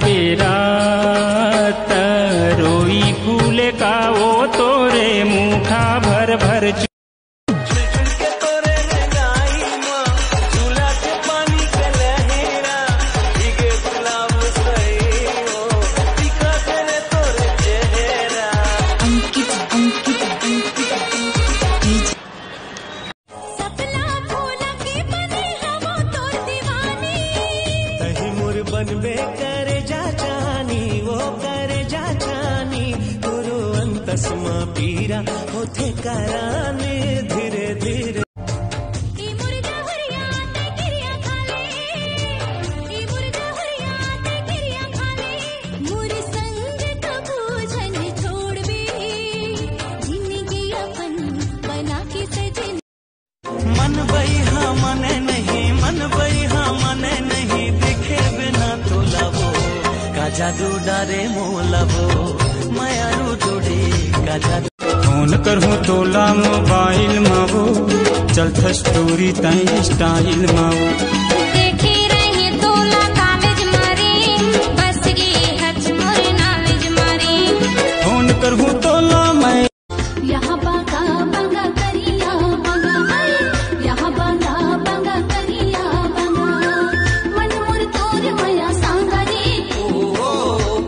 बेरा रोई फूले का वो तोरे मुखा भर भर बनबे करे जा जानी वो करे जा जानी गुरु अंतस्मा पीरा होते कराने धीरे धीरे मन बइहा मने नहीं मन बइहा मने नहीं देखे बिना तो लवो का जादू डारे मोलवो मायारू जोड़े का जादू फोन करहूँ तोला मोबाइल मावो चलत स्टोरी तई स्टाइल मावो देखी रही तोला कॉलेज मारी बस की हच मोर नॉलेज मारी फोन करहूँ तोला मैं यहाँ बागा बागा करिया बागा यहाँ बागा बागा करिया बागा मन मोर तोर मया सांगारी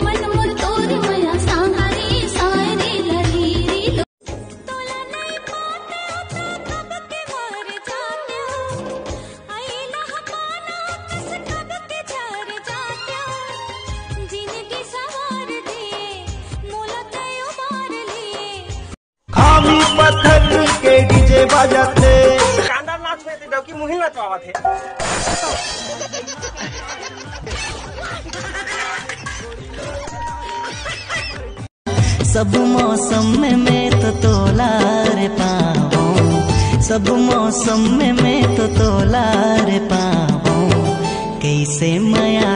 मन मोर तोर मया सांगारी सारी लरीरी तोला नहीं पाते कब के मर जाते आई लह पाना किस कब के झर जाते जिंदगी सवार दिए मोला तय उबार लिए खाली पत्थर के डीजे बजाते कांदा नाच में तो की मुहिम नाच आवा थे सब मौसम में मैं तो तोला रे पाओ सब मौसम में मैं तो तोला रे पाओ कैसे माया